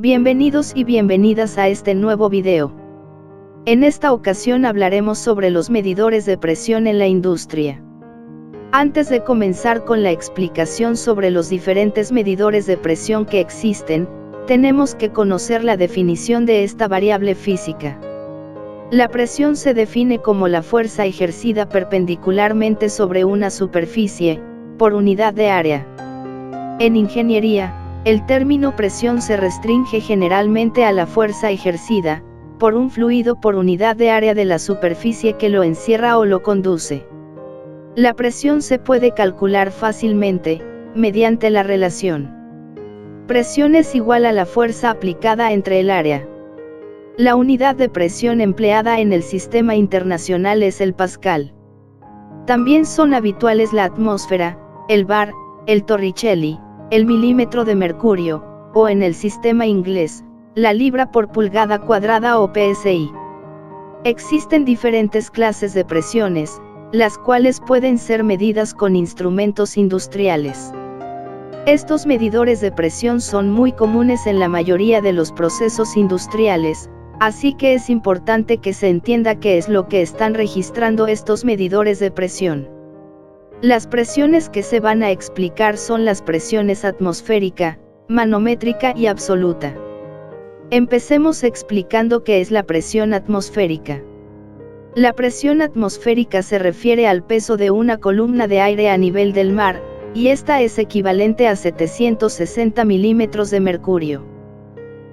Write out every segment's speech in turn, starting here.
Bienvenidos y bienvenidas a este nuevo video. En esta ocasión hablaremos sobre los medidores de presión en la industria. Antes de comenzar con la explicación sobre los diferentes medidores de presión que existen, tenemos que conocer la definición de esta variable física. La presión se define como la fuerza ejercida perpendicularmente sobre una superficie, por unidad de área. En ingeniería, el término presión se restringe generalmente a la fuerza ejercida, por un fluido por unidad de área de la superficie que lo encierra o lo conduce. La presión se puede calcular fácilmente, mediante la relación. Presión es igual a la fuerza aplicada entre el área. La unidad de presión empleada en el sistema internacional es el pascal. También son habituales la atmósfera, el bar, el torricelli, el milímetro de mercurio, o en el sistema inglés, la libra por pulgada cuadrada o PSI. Existen diferentes clases de presiones, las cuales pueden ser medidas con instrumentos industriales. Estos medidores de presión son muy comunes en la mayoría de los procesos industriales, así que es importante que se entienda qué es lo que están registrando estos medidores de presión. Las presiones que se van a explicar son las presiones atmosférica, manométrica y absoluta. Empecemos explicando qué es la presión atmosférica. La presión atmosférica se refiere al peso de una columna de aire a nivel del mar, y esta es equivalente a 760 milímetros de mercurio.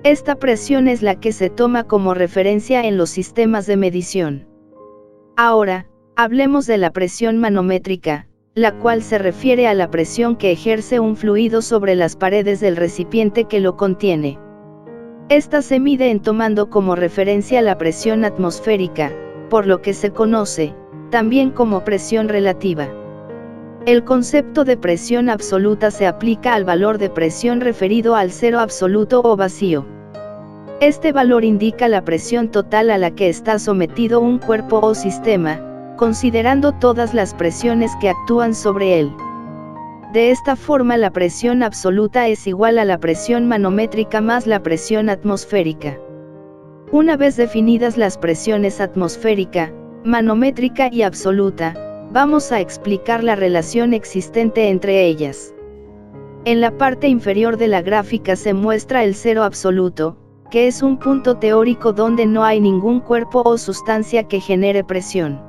Esta presión es la que se toma como referencia en los sistemas de medición. Ahora, hablemos de la presión manométrica, la cual se refiere a la presión que ejerce un fluido sobre las paredes del recipiente que lo contiene. Esta se mide en tomando como referencia la presión atmosférica, por lo que se conoce, también como presión relativa. El concepto de presión absoluta se aplica al valor de presión referido al cero absoluto o vacío. Este valor indica la presión total a la que está sometido un cuerpo o sistema, considerando todas las presiones que actúan sobre él. De esta forma la presión absoluta es igual a la presión manométrica más la presión atmosférica. Una vez definidas las presiones atmosférica, manométrica y absoluta, vamos a explicar la relación existente entre ellas. En la parte inferior de la gráfica se muestra el cero absoluto, que es un punto teórico donde no hay ningún cuerpo o sustancia que genere presión.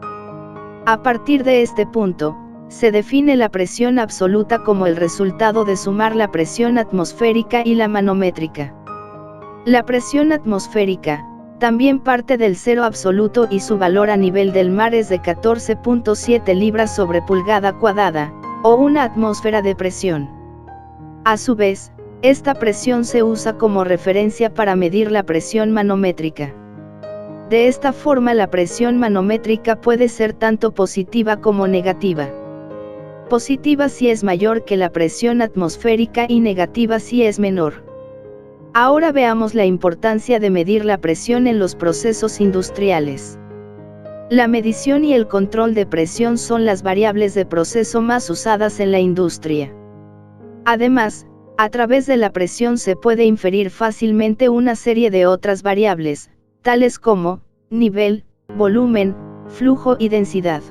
A partir de este punto, se define la presión absoluta como el resultado de sumar la presión atmosférica y la manométrica. La presión atmosférica también parte del cero absoluto y su valor a nivel del mar es de 14.7 libras sobre pulgada cuadrada, o una atmósfera de presión. A su vez, esta presión se usa como referencia para medir la presión manométrica. De esta forma la presión manométrica puede ser tanto positiva como negativa. Positiva si es mayor que la presión atmosférica y negativa si es menor. Ahora veamos la importancia de medir la presión en los procesos industriales. La medición y el control de presión son las variables de proceso más usadas en la industria. Además, a través de la presión se puede inferir fácilmente una serie de otras variables, tales como nivel, volumen, flujo y densidad.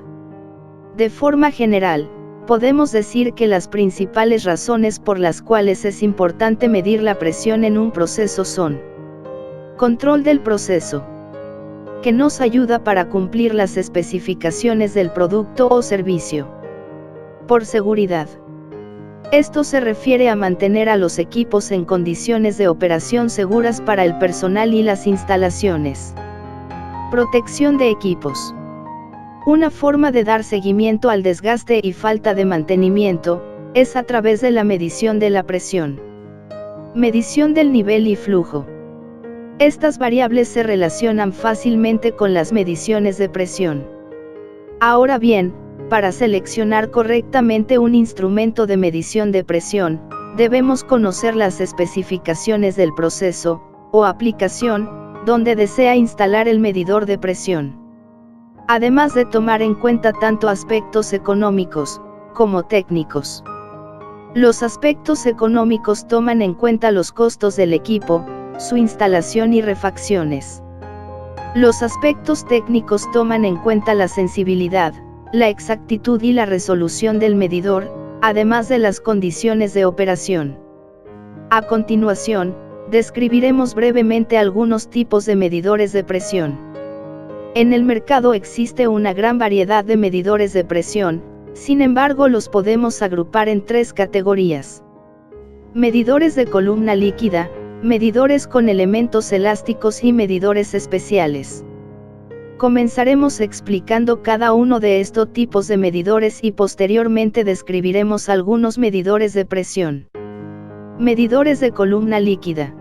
De forma general, podemos decir que las principales razones por las cuales es importante medir la presión en un proceso son: control del proceso, que nos ayuda para cumplir las especificaciones del producto o servicio. Por seguridad. Esto se refiere a mantener a los equipos en condiciones de operación seguras para el personal y las instalaciones. Protección de equipos. Una forma de dar seguimiento al desgaste y falta de mantenimiento, es a través de la medición de la presión. Medición del nivel y flujo. Estas variables se relacionan fácilmente con las mediciones de presión. Ahora bien, para seleccionar correctamente un instrumento de medición de presión, debemos conocer las especificaciones del proceso, o aplicación, donde desea instalar el medidor de presión. Además de tomar en cuenta tanto aspectos económicos, como técnicos. Los aspectos económicos toman en cuenta los costos del equipo, su instalación y refacciones. Los aspectos técnicos toman en cuenta la sensibilidad, la exactitud y la resolución del medidor, además de las condiciones de operación. A continuación, describiremos brevemente algunos tipos de medidores de presión. En el mercado existe una gran variedad de medidores de presión, sin embargo los podemos agrupar en tres categorías. Medidores de columna líquida, medidores con elementos elásticos y medidores especiales. Comenzaremos explicando cada uno de estos tipos de medidores y posteriormente describiremos algunos medidores de presión. Medidores de columna líquida.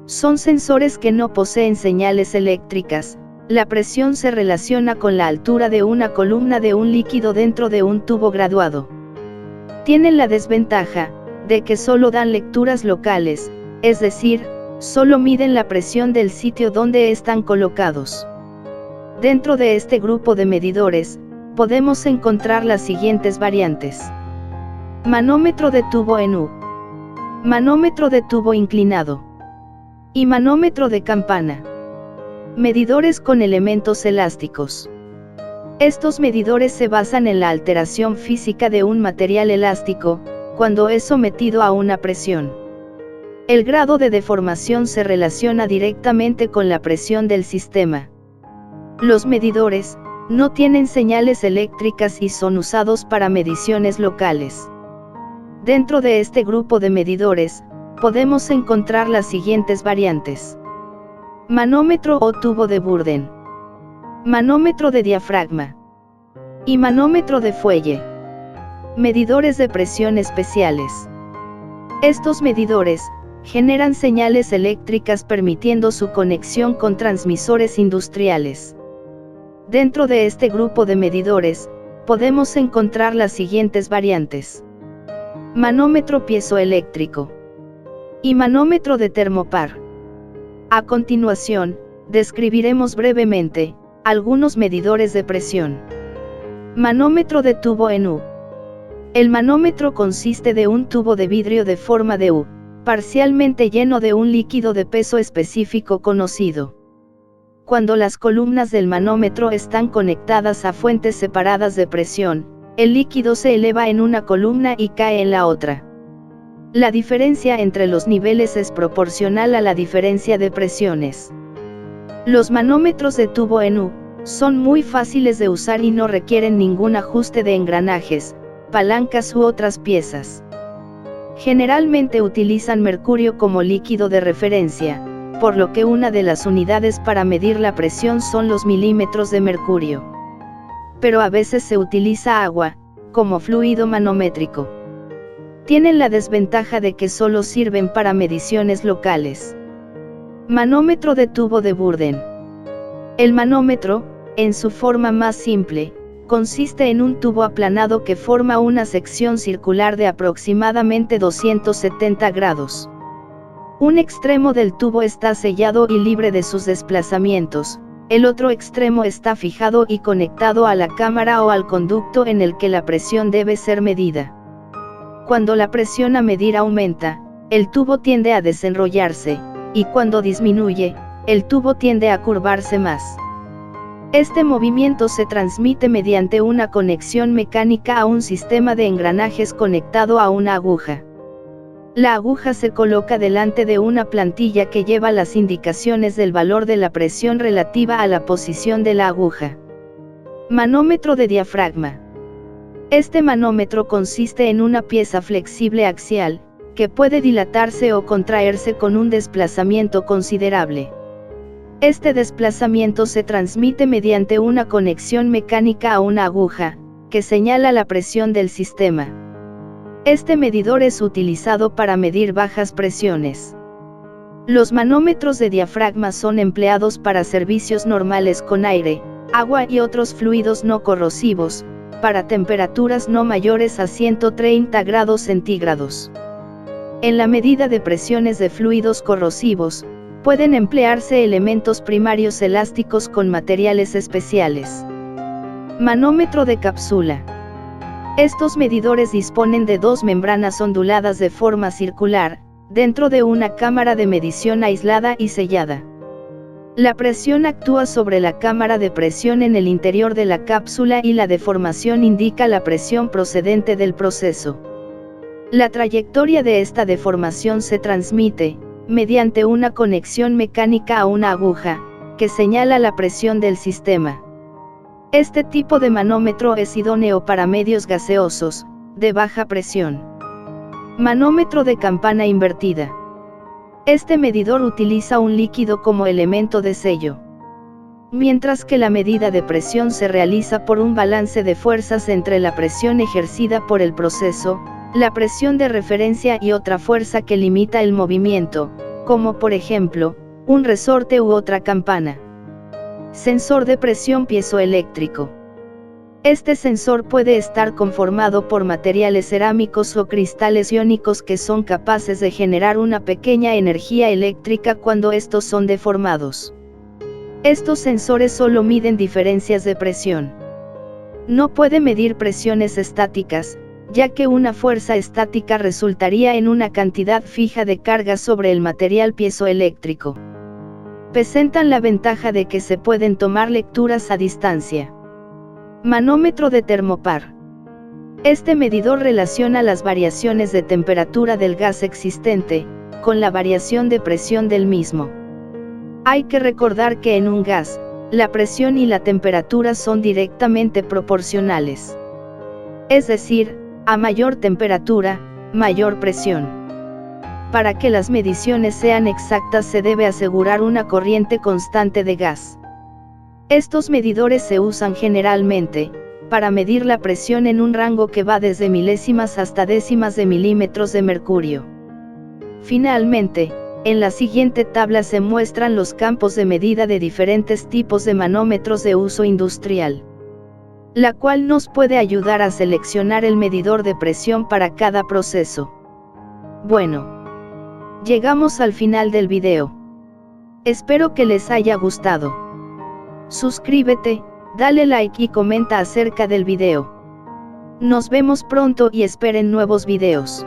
Son sensores que no poseen señales eléctricas. La presión se relaciona con la altura de una columna de un líquido dentro de un tubo graduado. Tienen la desventaja de que solo dan lecturas locales, es decir, solo miden la presión del sitio donde están colocados. Dentro de este grupo de medidores, podemos encontrar las siguientes variantes. Manómetro de tubo en U. Manómetro de tubo inclinado. Y manómetro de campana. Medidores con elementos elásticos. Estos medidores se basan en la alteración física de un material elástico, cuando es sometido a una presión. El grado de deformación se relaciona directamente con la presión del sistema. Los medidores no tienen señales eléctricas y son usados para mediciones locales. Dentro de este grupo de medidores, podemos encontrar las siguientes variantes. Manómetro o tubo de Burden. Manómetro de diafragma. Y manómetro de fuelle. Medidores de presión especiales. Estos medidores generan señales eléctricas permitiendo su conexión con transmisores industriales. Dentro de este grupo de medidores, podemos encontrar las siguientes variantes. Manómetro piezoeléctrico. Y manómetro de termopar. A continuación, describiremos brevemente algunos medidores de presión. Manómetro de tubo en U. El manómetro consiste de un tubo de vidrio de forma de U, parcialmente lleno de un líquido de peso específico conocido. Cuando las columnas del manómetro están conectadas a fuentes separadas de presión, el líquido se eleva en una columna y cae en la otra. La diferencia entre los niveles es proporcional a la diferencia de presiones. Los manómetros de tubo en U son muy fáciles de usar y no requieren ningún ajuste de engranajes, palancas u otras piezas. Generalmente utilizan mercurio como líquido de referencia, por lo que una de las unidades para medir la presión son los milímetros de mercurio. Pero a veces se utiliza agua, como fluido manométrico. Tienen la desventaja de que solo sirven para mediciones locales. Manómetro de tubo de Burden. El manómetro, en su forma más simple, consiste en un tubo aplanado que forma una sección circular de aproximadamente 270 grados. Un extremo del tubo está sellado y libre de sus desplazamientos, el otro extremo está fijado y conectado a la cámara o al conducto en el que la presión debe ser medida. Cuando la presión a medir aumenta, el tubo tiende a desenrollarse, y cuando disminuye, el tubo tiende a curvarse más. Este movimiento se transmite mediante una conexión mecánica a un sistema de engranajes conectado a una aguja. La aguja se coloca delante de una plantilla que lleva las indicaciones del valor de la presión relativa a la posición de la aguja. Manómetro de diafragma. Este manómetro consiste en una pieza flexible axial, que puede dilatarse o contraerse con un desplazamiento considerable. Este desplazamiento se transmite mediante una conexión mecánica a una aguja, que señala la presión del sistema. Este medidor es utilizado para medir bajas presiones. Los manómetros de diafragma son empleados para servicios normales con aire, agua y otros fluidos no corrosivos, para temperaturas no mayores a 130 grados centígrados. En la medida de presiones de fluidos corrosivos, pueden emplearse elementos primarios elásticos con materiales especiales. Manómetro de cápsula. Estos medidores disponen de dos membranas onduladas de forma circular, dentro de una cámara de medición aislada y sellada. La presión actúa sobre la cámara de presión en el interior de la cápsula y la deformación indica la presión procedente del proceso. La trayectoria de esta deformación se transmite, mediante una conexión mecánica a una aguja, que señala la presión del sistema. Este tipo de manómetro es idóneo para medios gaseosos, de baja presión. Manómetro de campana invertida. Este medidor utiliza un líquido como elemento de sello. Mientras que la medida de presión se realiza por un balance de fuerzas entre la presión ejercida por el proceso, la presión de referencia y otra fuerza que limita el movimiento, como por ejemplo, un resorte u otra campana. Sensor de presión piezoeléctrico. Este sensor puede estar conformado por materiales cerámicos o cristales iónicos que son capaces de generar una pequeña energía eléctrica cuando estos son deformados. Estos sensores solo miden diferencias de presión. No puede medir presiones estáticas, ya que una fuerza estática resultaría en una cantidad fija de carga sobre el material piezoeléctrico. Presentan la ventaja de que se pueden tomar lecturas a distancia. Manómetro de termopar. Este medidor relaciona las variaciones de temperatura del gas existente, con la variación de presión del mismo. Hay que recordar que en un gas, la presión y la temperatura son directamente proporcionales. Es decir, a mayor temperatura, mayor presión. Para que las mediciones sean exactas se debe asegurar una corriente constante de gas. Estos medidores se usan generalmente, para medir la presión en un rango que va desde milésimas hasta décimas de milímetros de mercurio. Finalmente, en la siguiente tabla se muestran los campos de medida de diferentes tipos de manómetros de uso industrial, la cual nos puede ayudar a seleccionar el medidor de presión para cada proceso. Bueno, llegamos al final del video. Espero que les haya gustado. Suscríbete, dale like y comenta acerca del video. Nos vemos pronto y esperen nuevos videos.